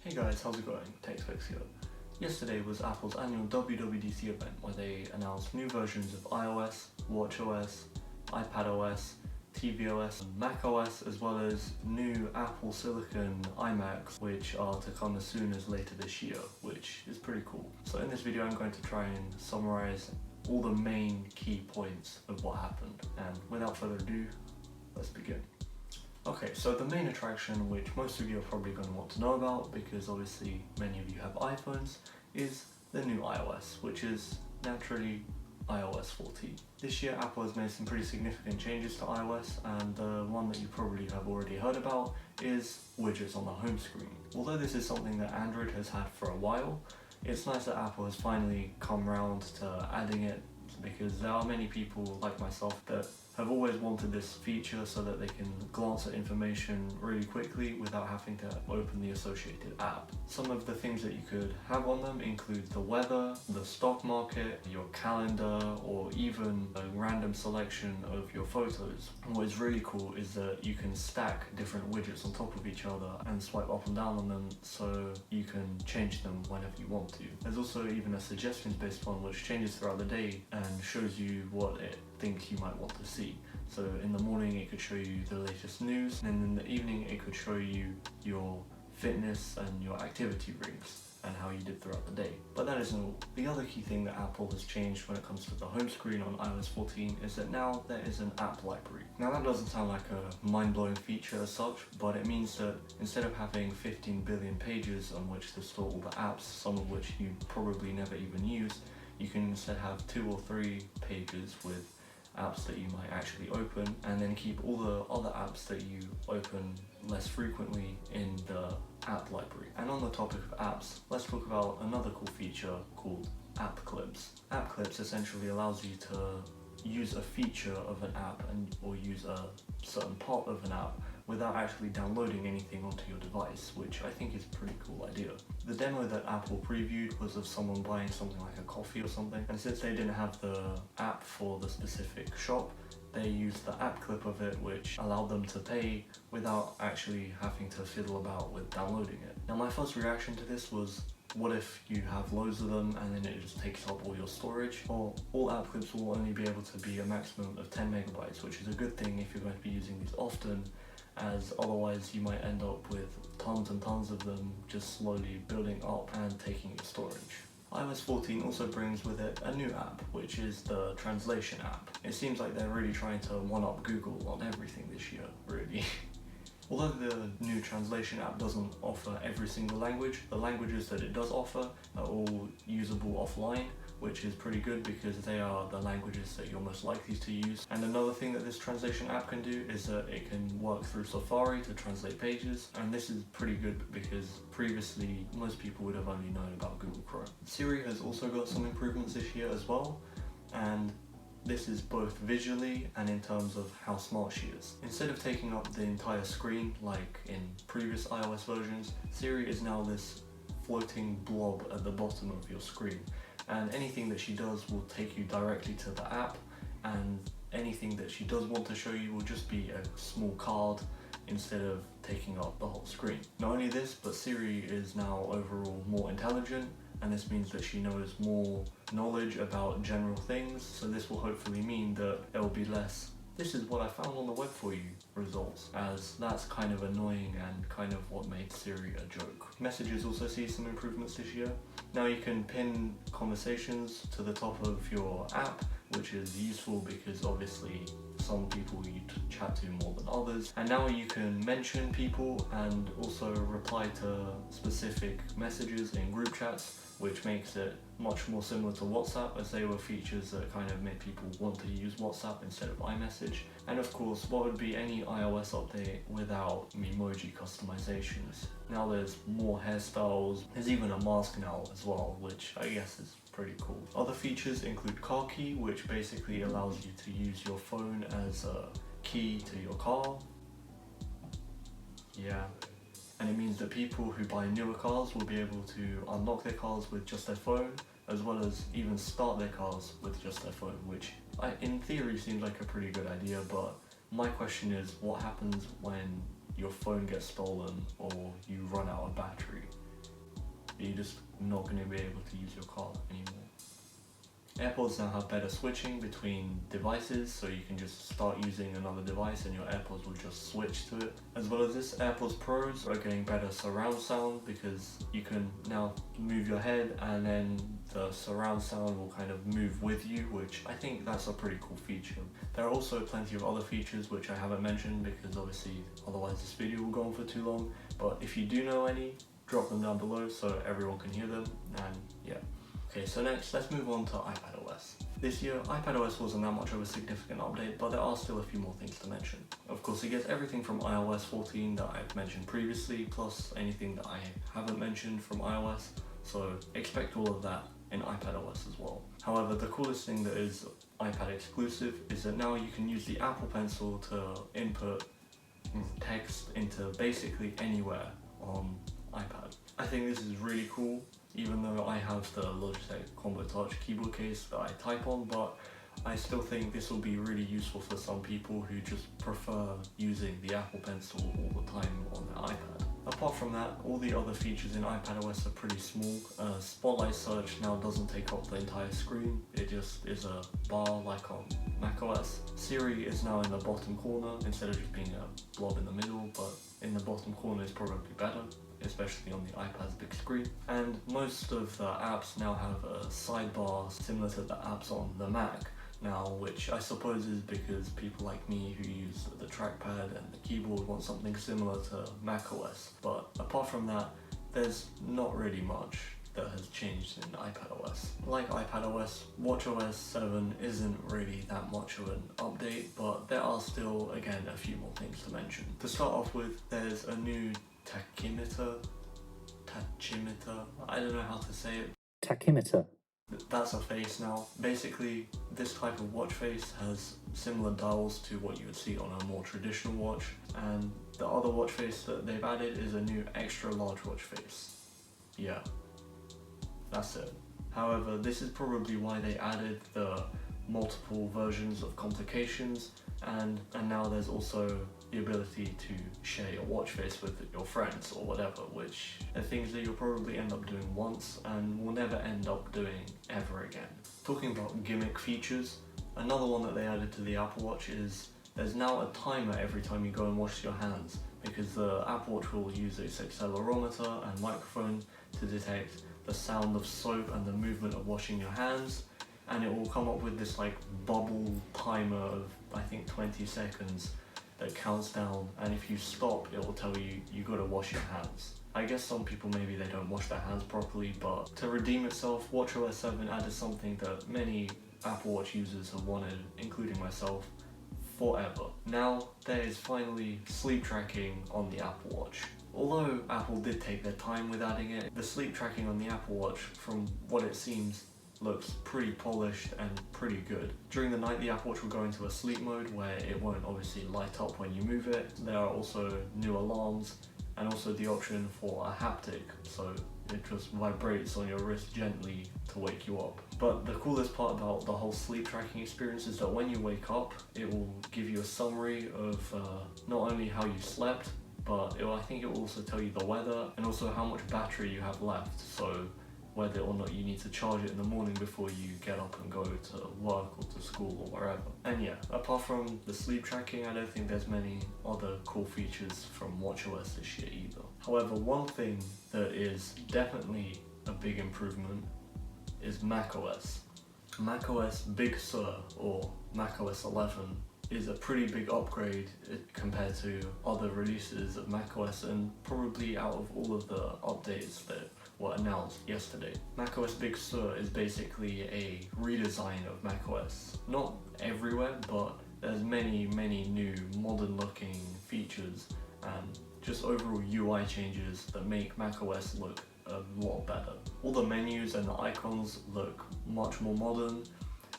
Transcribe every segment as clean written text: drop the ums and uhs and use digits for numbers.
Hey guys, how's it going? TechSpecs here. Yesterday was Apple's annual WWDC event where they announced new versions of iOS, WatchOS, iPadOS, tvOS, and macOS, as well as new Apple Silicone iMacs, which are to come as soon as later this year, which is pretty cool. So in this video I'm going to try and summarize all the main key points of what happened, and without further ado, let's begin. Okay, so the main attraction, which most of you are probably going to want to know about because obviously many of you have iPhones, is the new iOS, which is naturally iOS 14. This year Apple has made some pretty significant changes to iOS, and the one that you probably have already heard about is widgets on the home screen. Although this is something that Android has had for a while, it's nice that Apple has finally come round to adding it, because there are many people like myself that have always wanted this feature so that they can glance at information really quickly without having to open the associated app. Some of the things that you could have on them include the weather, the stock market, your calendar, or even a random selection of your photos. And what is really cool is that you can stack different widgets on top of each other and swipe up and down on them so you can change them whenever you want to. There's also even a suggestions-based one which changes throughout the day and shows you what it thinks you might want to see. So in the morning it could show you the latest news, and in the evening it could show you your fitness and your activity rings and how you did throughout the day. But that isn't all. The other key thing that Apple has changed when it comes to the home screen on iOS 14 is that now there is an app library. Now that doesn't sound like a mind-blowing feature as such, but it means that instead of having 15 billion pages on which to store all the apps, some of which you probably never even use, you can instead have 2 or 3 pages with apps that you might actually open, and then keep all the other apps that you open less frequently in the app library. And on the topic of apps, let's talk about another cool feature called app clips. App clips essentially allows you to use a feature of an app or use a certain part of an app without actually downloading anything onto your device, which I think is a pretty cool idea. The demo that Apple previewed was of someone buying something like a coffee or something, and since they didn't have the app for the specific shop, they used the app clip of it, which allowed them to pay without actually having to fiddle about with downloading it. Now my first reaction to this was, what if you have loads of them and then it just takes up all your storage? Or all app clips will only be able to be a maximum of 10 megabytes, which is a good thing if you're going to be using these often, as otherwise you might end up with tons and tons of them just slowly building up and taking your storage. iOS 14 also brings with it a new app, which is the translation app. It seems like they're really trying to one-up Google on everything this year, really. Although the new translation app doesn't offer every single language, the languages that it does offer are all usable offline, which is pretty good because they are the languages that you're most likely to use. And another thing that this translation app can do is that it can work through Safari to translate pages, and this is pretty good because previously most people would have only known about Google Chrome. Siri has also got some improvements this year as well, and this is both visually and in terms of how smart she is. Instead of taking up the entire screen like in previous iOS versions, Siri is now this floating blob at the bottom of your screen, and anything that she does will take you directly to the app, and anything that she does want to show you will just be a small card instead of taking up the whole screen. Not only this, but Siri is now overall more intelligent, and this means that she knows more knowledge about general things, so this will hopefully mean that there will be less "this is what I found on the web for you" results, as that's kind of annoying and kind of what made Siri a joke. Messages also see some improvements this year. Now you can pin conversations to the top of your app, which is useful because obviously some people you chat to more than others. And now you can mention people and also reply to specific messages in group chats, which makes it much more similar to WhatsApp, as they were features that kind of made people want to use WhatsApp instead of iMessage. And of course, what would be any iOS update without emoji customizations? Now there's more hairstyles, there's even a mask now as well, which I guess is pretty cool. Other features include car key, which basically allows you to use your phone as a key to your car. Yeah. And it means that people who buy newer cars will be able to unlock their cars with just their phone, as well as even start their cars with just their phone, which in theory seems like a pretty good idea, but my question is, what happens when your phone gets stolen or you run out of battery? you're just not going to be able to use your car anymore. AirPods now have better switching between devices, so you can just start using another device and your AirPods will just switch to it. As well as this, AirPods Pros are getting better surround sound because you can now move your head and then the surround sound will kind of move with you, which I think that's a pretty cool feature. There are also plenty of other features which I haven't mentioned because obviously otherwise this video will go on for too long, but if you do know any, drop them down below so everyone can hear them, and yeah. Okay, so next, let's move on to iPadOS. This year, iPadOS wasn't that much of a significant update, but there are still a few more things to mention. Of course, it gets everything from iOS 14 that I've mentioned previously, plus anything that I haven't mentioned from iOS, so expect all of that in iPadOS as well. However, the coolest thing that is iPad exclusive is that now you can use the Apple Pencil to input text into basically anywhere on iPad. I think this is really cool, even though I have the Logitech Combo Touch keyboard case that I type on, but I still think this will be really useful for some people who just prefer using the Apple Pencil all the time on their iPad. Apart from that, all the other features in iPadOS are pretty small. Spotlight Search now doesn't take up the entire screen, it just is a bar like on macOS. Siri is now in the bottom corner instead of just being a blob in the middle, but in the bottom corner is probably better, especially on the iPad's big screen. And most of the apps now have a sidebar similar to the apps on the Mac now, which I suppose is because people like me who use the trackpad and the keyboard want something similar to macOS. But apart from that, there's not really much that has changed in iPadOS. Like iPadOS, WatchOS 7 isn't really that much of an update, but there are still, again, a few more things to mention. To start off with, there's a new tachymeter, I don't know how to say it. Tachymeter. That's a face now. Basically, this type of watch face has similar dials to what you would see on a more traditional watch, and the other watch face that they've added is a new extra large watch face. Yeah, that's it. However, this is probably why they added the multiple versions of complications, and now there's also the ability to share your watch face with your friends or whatever, which are things that you'll probably end up doing once and will never end up doing ever again. Talking about gimmick features, another one that they added to the Apple Watch is there's now a timer every time you go and wash your hands, because the Apple Watch will use its accelerometer and microphone to detect the sound of soap and the movement of washing your hands, and it will come up with this like bubble timer of I think 20 seconds that counts down, and if you stop it will tell you you gotta wash your hands. I guess some people maybe they don't wash their hands properly, but to redeem itself, WatchOS 7 added something that many Apple Watch users have wanted, including myself, forever. Now there is finally sleep tracking on the Apple Watch. Although Apple did take their time with adding it, the sleep tracking on the Apple Watch, from what it seems, looks pretty polished and pretty good. During the night, the Apple Watch will go into a sleep mode where it won't obviously light up when you move it. There are also new alarms and also the option for a haptic, so it just vibrates on your wrist gently to wake you up. But the coolest part about the whole sleep tracking experience is that when you wake up, it will give you a summary of not only how you slept, but I think it will also tell you the weather and also how much battery you have left, so whether or not you need to charge it in the morning before you get up and go to work or to school or wherever. And yeah, apart from the sleep tracking, I don't think there's many other cool features from WatchOS this year either. However, one thing that is definitely a big improvement is macOS. macOS Big Sur, or macOS 11, is a pretty big upgrade compared to other releases of macOS, and probably out of all of the updates that were announced yesterday. macOS Big Sur is basically a redesign of macOS. Not everywhere, but there's many new modern looking features and just overall UI changes that make macOS look a lot better. All the menus and the icons look much more modern,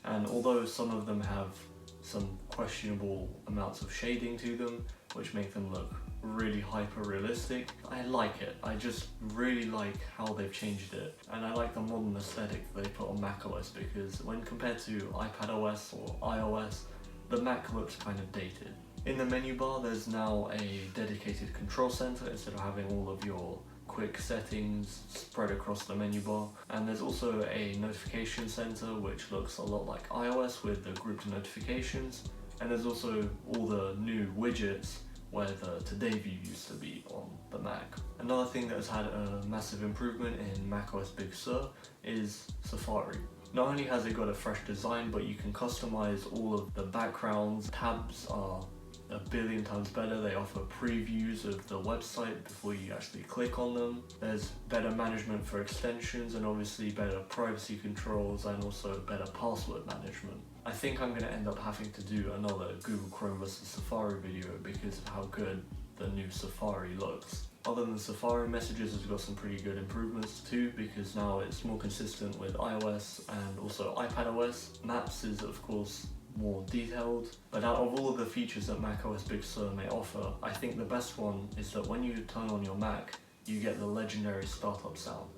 and although some of them have some questionable amounts of shading to them, which make them look really hyper realistic, I like it. I just really like how they've changed it, and I like the modern aesthetic that they put on macOS, because when compared to iPadOS or iOS, the Mac looks kind of dated. In the menu bar, there's now a dedicated control center instead of having all of your quick settings spread across the menu bar, and there's also a notification center which looks a lot like iOS with the grouped notifications, and there's also all the new widgets where the Today view used to be on the Mac. Another thing that has had a massive improvement in macOS Big Sur is Safari. Not only has it got a fresh design, but you can customize all of the backgrounds. Tabs are a billion times better. They offer previews of the website before you actually click on them. There's better management for extensions and obviously better privacy controls and also better password management. I think I'm going to end up having to do another Google Chrome versus Safari video because of how good the new Safari looks. Other than Safari, Messages has got some pretty good improvements too, because now it's more consistent with iOS and also iPadOS. Maps is of course more detailed, but out of all of the features that macOS Big Sur may offer, I think the best one is that when you turn on your Mac, you get the legendary startup sound.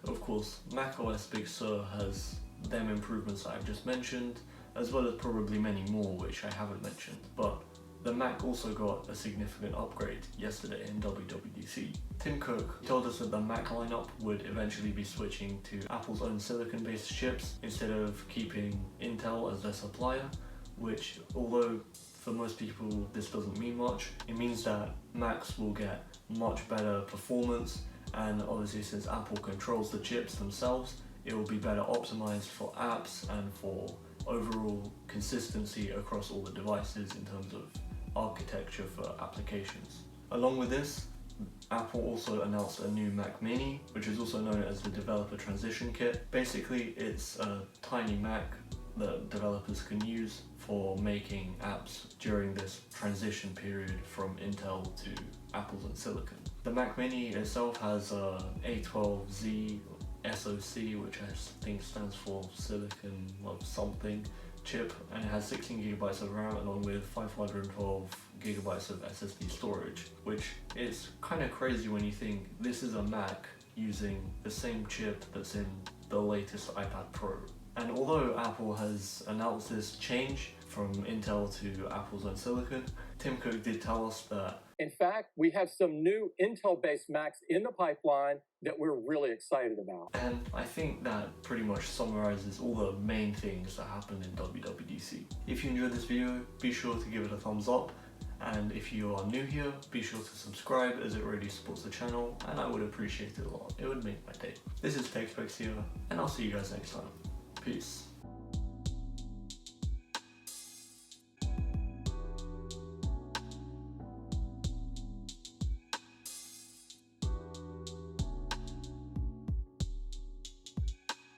Of course, macOS Big Sur has them improvements that I've just mentioned, as well as probably many more which I haven't mentioned, but the Mac also got a significant upgrade yesterday in WWDC. Tim Cook told us that the Mac lineup would eventually be switching to Apple's own silicon-based chips instead of keeping Intel as their supplier, which, although for most people this doesn't mean much, it means that Macs will get much better performance, and obviously since Apple controls the chips themselves, it will be better optimized for apps and for overall consistency across all the devices in terms of architecture for applications. Along with this, Apple also announced a new Mac Mini, which is also known as the Developer Transition Kit. Basically, it's a tiny Mac that developers can use for making apps during this transition period from Intel to Apple's own silicon. The Mac Mini itself has a A12Z SoC, which I think stands for Silicon of something chip, and it has 16GB of RAM along with 512GB of SSD storage, which is kind of crazy when you think this is a Mac using the same chip that's in the latest iPad Pro. And although Apple has announced this change from Intel to Apple's own silicon, Tim Cook did tell us that in fact, we have some new Intel-based Macs in the pipeline that we're really excited about. And I think that pretty much summarizes all the main things that happened in WWDC. If you enjoyed this video, be sure to give it a thumbs up, and if you are new here, be sure to subscribe as it really supports the channel, and I would appreciate it a lot. It would make my day. This is TechSpecs here, and I'll see you guys next time. Peace.